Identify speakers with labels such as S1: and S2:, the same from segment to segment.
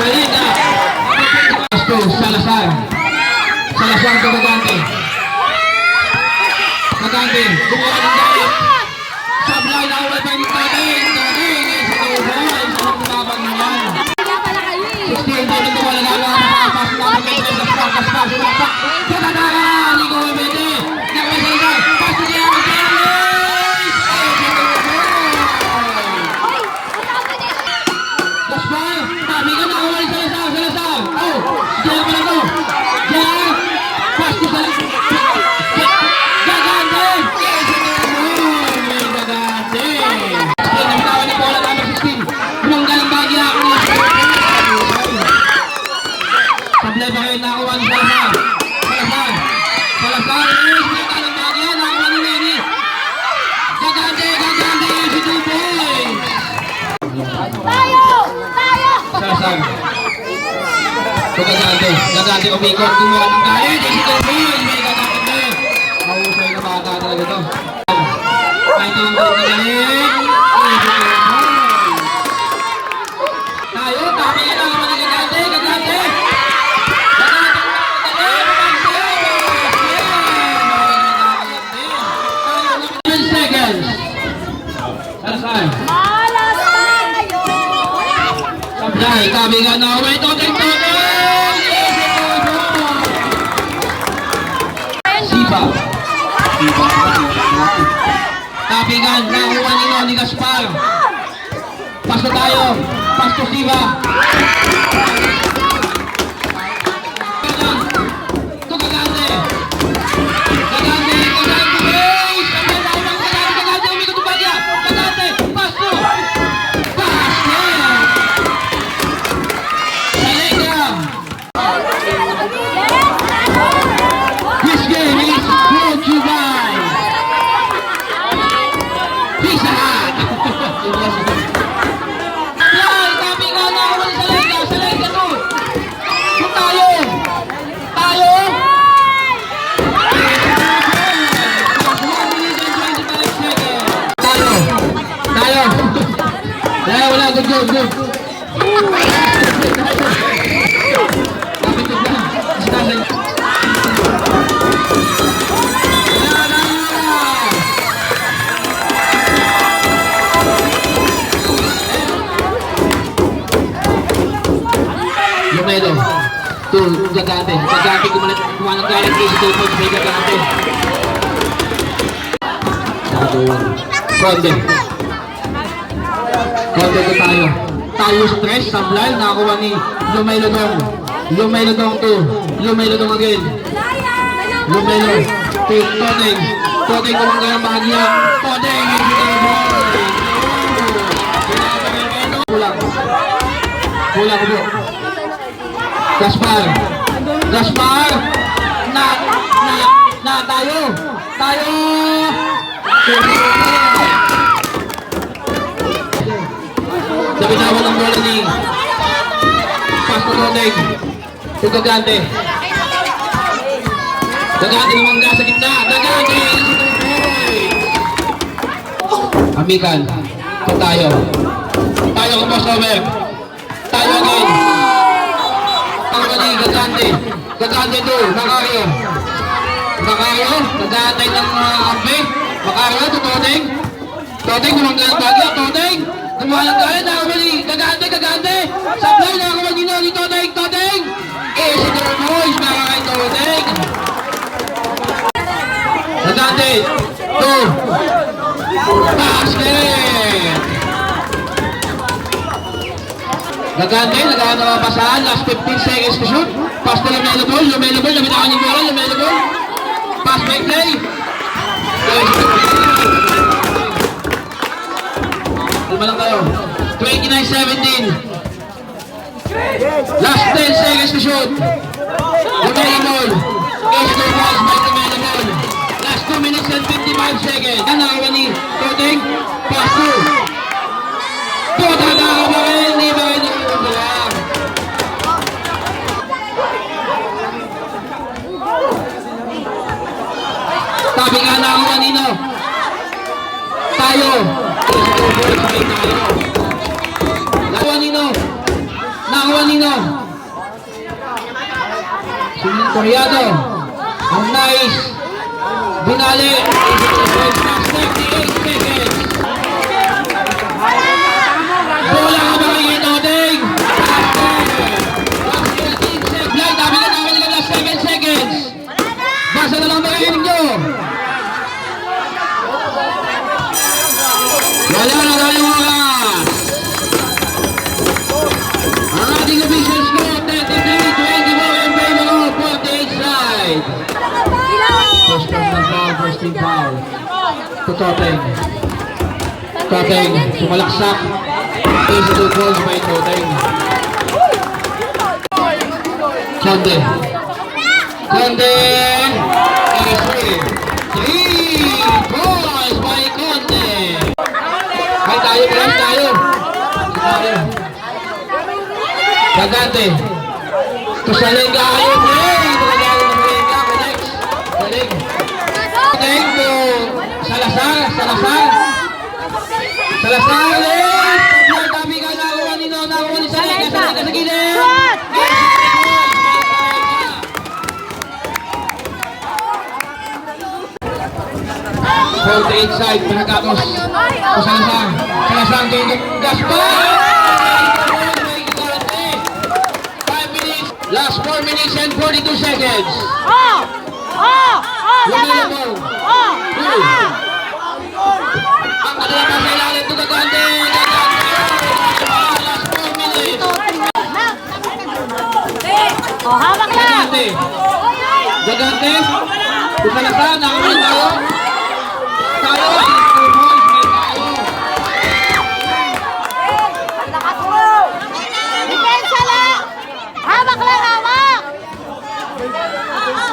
S1: Salida. Salazar. Salazar ke Gagante. Gagante. Kumuha ng galit. Sablay na ulit ang Todeng. Todeng. Sa tubuhay. Sa nagtabang naman. 16 tayo nito wala na lang. Pasok na ang pwede. Kaspa. Sumapak. Sa tatara. Ligo Webede. Nakasalita. Pasok niya. Gagante umikot, kumuha ng galit. Ito boy, may gagante. Mahusay na bata talaga ito. Kahit yung galit. Tayo, kami na lang mga gagante. Gagante. Seconds. Sarasan. Sablay, kami nga na. Wait, Todeng. Tapigan, nakuha ni Gaspar. Pasto tayo. Pasto Siva. Ito Gagante. Gagante. Gagante. Umikot yung bagya. Gagante. Pasto. Pasto. Salida. This game is brought to you by Pizza Hut. Yan, sabi nga na ako sa Salida to. Kung tayo. Tayo. Tayo, wala, good. Lumelo to Gagante. Gagante kumuha ng galit kay si 2 points kay Gagante. Konde to tayo. Tayo stress, sablay, nakakuha ni Lumelo Dong. Lumelo Dong to. Lumelo Dong again. Lumelo to Todeng. Todeng kumangga ng bahagya. Todeng. Kulang po. Gaspar. Na tayo. Nabitawan ang bola ni Pasto Todeng. Gagante. Gagante naman nga sa gitna. Gagante. Amikan. Ito tayo. Tayo ang crossover. Tayo again. Gagante to. Macario. Gagante ng ampe. Macario to Todeng. Todeng kumangga ng bagya. Todeng. Kumuha ng galit. Nakawali. Gagante. Sablay. Nakawali ni Todeng. Si Boys. Mga kay Todeng. Gagante. To. Basket. Gagante. Nagawa na mapasahan. Last 15 seconds to shoot. Pass to Lumelo Ball. Nabitawan yung bola. Lumelo Ball. Pass by play. Lima lang tayo. 29-17. Last 10 seconds to shoot. Lumelo Ball. Case to pass by Lumelo Ball. Last 2 minutes and 55 seconds. Nakawa ni Todeng. Pass to. Todeng nakawa rin. Hindi ba rin nakawa? Sabi nga na ako kanino. Tayo. Nakuha nino. Toriado. Ang nice. Binali. Last 38 seconds. Bola ka ba kayo, Dodeng? Last 13 seconds. Blind, dami ka last 7 seconds. Basa na lang makikinig nyo. Wala na tayong oras. Ang ating official score, 33-24 in favor of 48 side. First personal foul, first team foul. To Toteng. Toteng, sumalaksak. 22 points by Toteng. Conde. Conde. Easy. 3 points by Conde. Ay tayo, press tayo. Gagante. Kusalenga kayo, play. Balik. Thank you. Salazar. Salazar, ulit. Tabi ka nakuha ni Salenga. Salenga sa gilid. 48 side, pinagkapos. Salazar. Salazar, Gaspar. 5 minutes. Last 4 minutes and 42 seconds. Lumalabog. Ang kanila pa sa ilalim ito Gagante. Last 4 minutes.
S2: Hawak na!
S1: Gagante. Kung Salazar, nakakulit tayo. Tayo.
S2: Depensa lang! Hawak lang, hawak!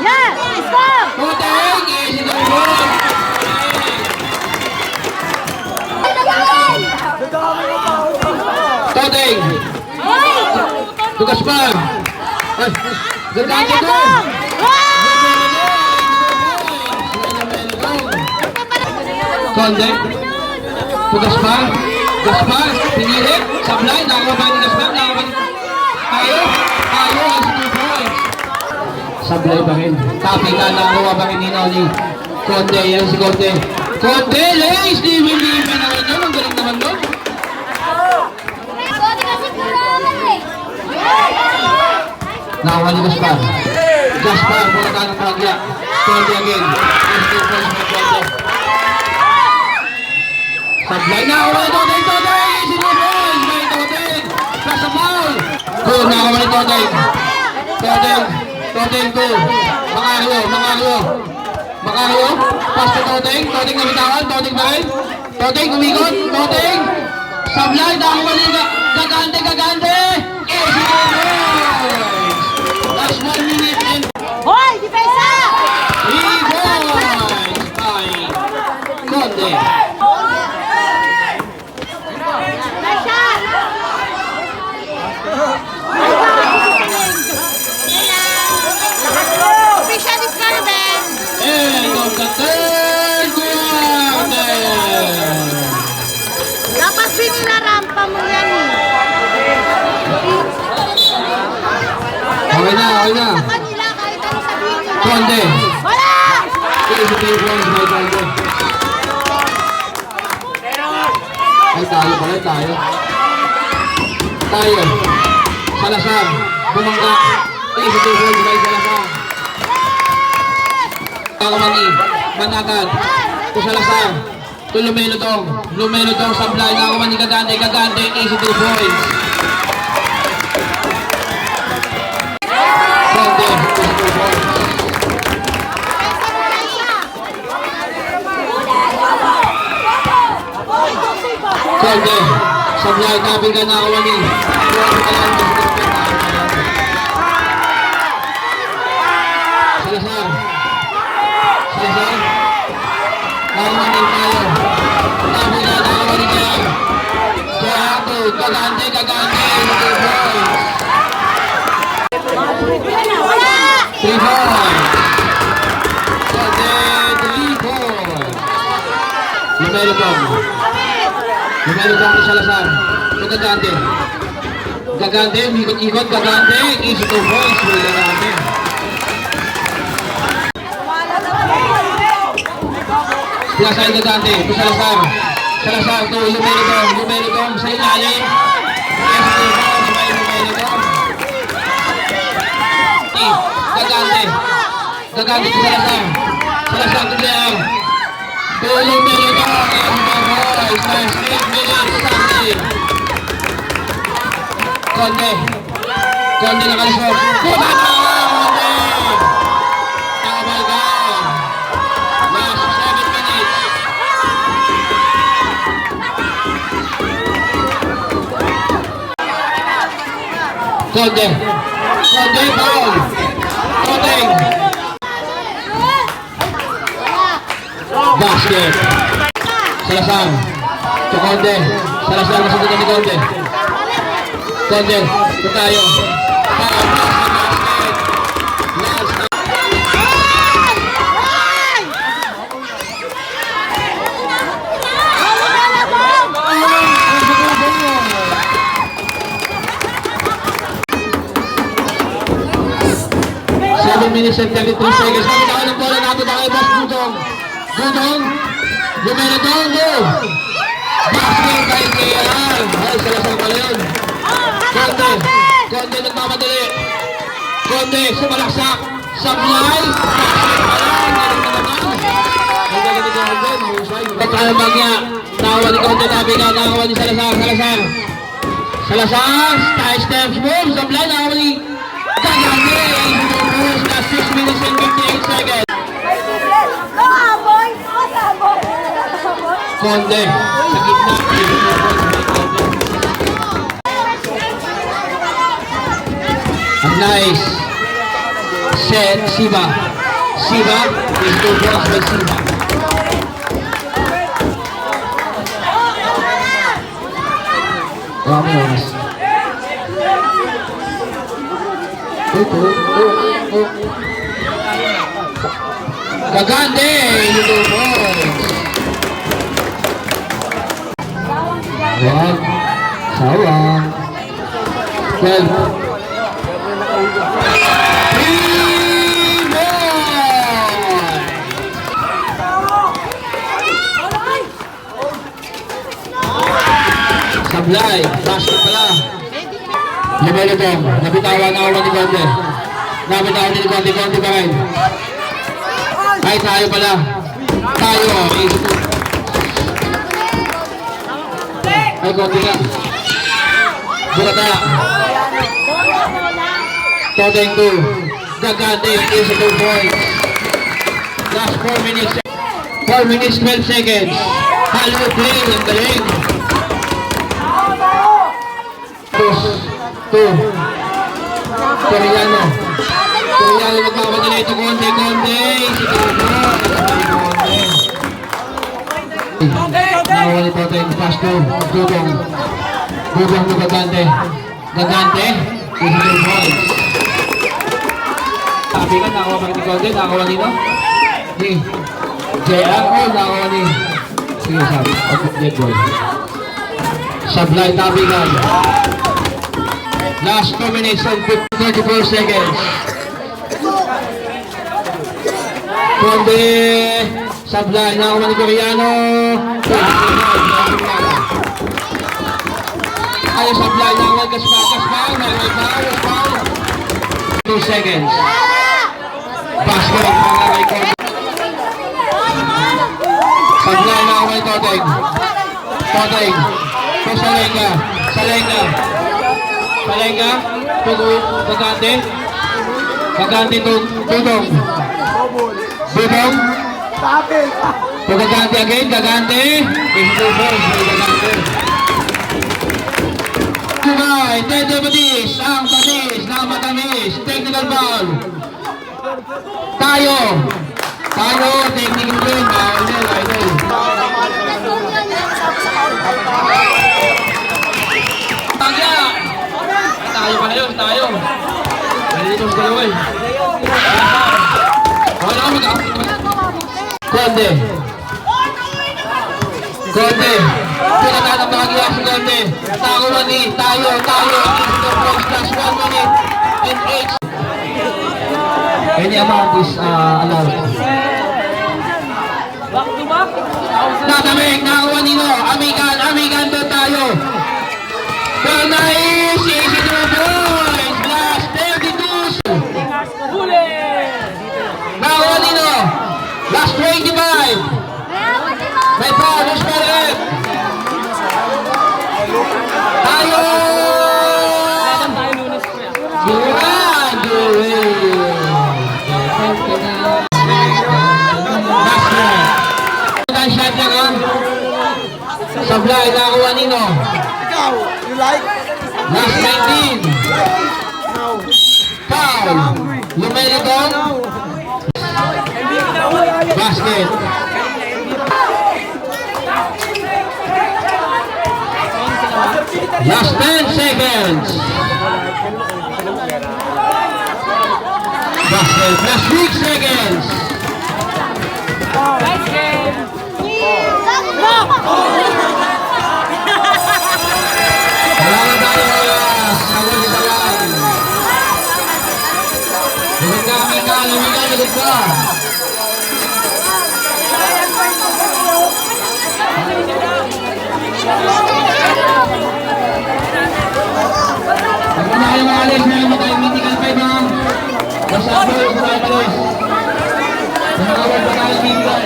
S2: Yan! Stop!
S1: Toteng. Easy to ball. Toteng. Tugas pa. Gagante ko. Conde. Tugas pa. Gaspar. Pinilit. Sablay. Nakakuha ni Gaspar. Tayo. Easy to ball. Sablay pa rin. Tapi ka. Nakakuha pa rin ni Conde. Yan si Conde. Conde. Lace. Hindi na rin yun. Ang galing naman doon. Nakakuha ni Gaspar. Gaspar. Mula ka ng Pragya. Conde again. Easy to ball. Sablay na ako ni Toteng, easy to ball, may Toteng, plus a foul. Go, nakakuha ni Toteng, go, Macario, pass to Toteng nabitawan, Toteng pa rin, Toteng umikot, Toteng, sablay, nakakuha ni Gagante, easy to ball. Last 1 minute and
S2: Hoy! Depensa!
S1: 3 points by Conde.
S2: Official is Carmen!
S1: End of the third quarter.
S2: Dapat pininarampa mo yan eh.
S1: Okay na.
S2: Sa kanila, kahit ano sabihin nila.
S1: Conde.
S2: Wala!
S1: Easy 3 points by Conde. Ay, tayo. Salazar. Bumangga. Easy 2 points by Salazar. Kakamani. Managad. To Salazar. To Lumelodong. Sablay. Nakakamani Gagante. Easy 2 points. Conde. Easy 2 points. Conde. Sablay. Kaping ka nakakamani. Salazar. Nakakamani tayo. Kaping ka nakakamani tayo. Gagante. Easy 2 points. 3 points. Conde. 3 points. Lumelodong ni Salazar. Gagante, ikot-ikot, Gagante. Easy 2 points. Gagante. Plus ay gagante. Ito Salazar. Salazar to. Lumelodong. Lumelodong sa ilalim. Yes, to. May Lumelodong. Gagante. Gagante to Salazar. Salazar to Leang. To Lumelodong. Yes, nice. 8 minutes. Santi. Conde. Conde nakalisod. Conde! Tabal ka. Last 7 minutes. Conde. Conde, foul. Conde. Basket. Salazar. To Conde. Salazar nasusunod ni Conde. Conde. Ito tayo. Foul. Last. Minutes and 33 seconds. Nakita ng bola natin na kay Boss Gudong. Gudong. Lumelodong. Go. Basket kay KR. Ay, Salazar pala yun. Conde. Conde nagmamadali. Conde sumalaksak. Sablay. Basket pala. Galing na naman. Ay, galing ni Conde. Mahusay. Pagkalamag niya. Nakawa ni Conde. Nakawa ni Salazar. Salazar. Salazar. Style steps move. Sablay. Nakawa ni Gagante. Na 6 minutes and 58 seconds. Conde sa gitna. Nice. Set. Siba. Siba is 2 points by Siba. Marami oras. Gagante! Ito po! Wag! Sawang! 12! 3 more! Sablay! Basket pala! Lumelodong! Nabitawan na ako ni Conde! Nabitawan ni Conde! Conde pa rin! Ay, tayo pala. Tayo. Ay, konti ka. Bukata. Todeng 2. Gagante. Is 2 points. Last 4 minutes. 4 minutes, 12 seconds. Halo play. Ang galing. 2. Toriano. Toriano nagpapadala ito. Conde. Conde. Si Conde. Nakawa ni Toteng. Pass to Gudong. Gudong to Gagante. Gagante. Is 2 points. Sabi ka, nakawa pa rin ni Conde. Nakawa nito. Ni JR. Nakawa ni. Sige, sabi. Net ball. Sablay tabigan. Last 2 minutes and 34 seconds. Conde. Sablay. Nakawa ni Toriano. Ay, Sablay. Nakawa ni Gaspar. Gaspar. Nakawa 2 seconds. Basket. Nakawa ni Conde. Sablay. Nakawa ni Toteng. Toteng. To Salenga. Salenga. Salenga. To Gagante. Gagante to Dudong. Dudong. To Gagante again. Gagante. Is 2 points by Gagante. Tugay. Tede Batis. Ang Batis. Na matamis. Technical foul. Tayo. Tayo. Technical foul. Bawal nil. Idol. Tagya. Tayo pala yun. Tayo. Dito sa dalawa eh. Wala ako mag-out. Conde. Conde. Kung natatapagya si Conde. Tako na ni. Tayo. Tayo. Plus 1 minute and 8. Any amount is allowed. Nakamig, nakakuha nino. Amigan doon tayo. Panais, 82 points. Plus 32. Nakakuha nino. Last 25. May foul, who's for it? Tayo! Duran! Last shot lang on. Sablay, nakakuha nino.
S3: Ikaw, you like?
S1: Last 19. Foul. Lumelitong. Basket. Last 10 seconds. Basket. Last 6 seconds. Wala na tayo oras. Hanggang isa lang. Likod ka, Mika. Lumika, likod ka. Huwag na kayo maalis. Meron mo tayong mythical 5 ha. Basta po, huwag tayo malis. Nakawag pa tayo mythical.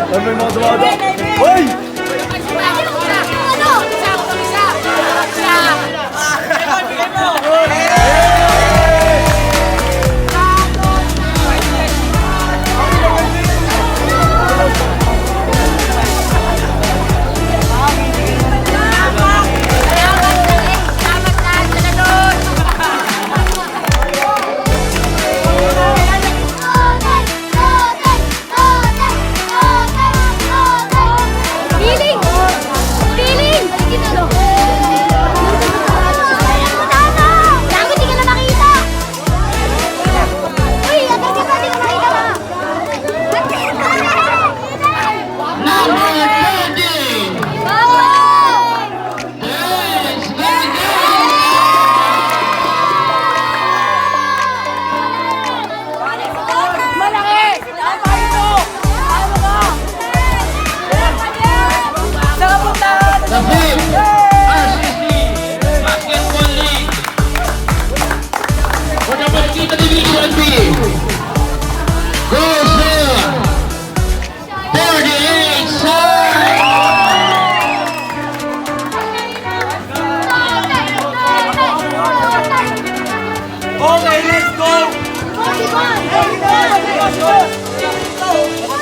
S3: Ano yung mga dumada? Hoy! The fifth RCC Basketball League for the Marikina Division B goes to 48 side. Okay, let's go!
S2: 41.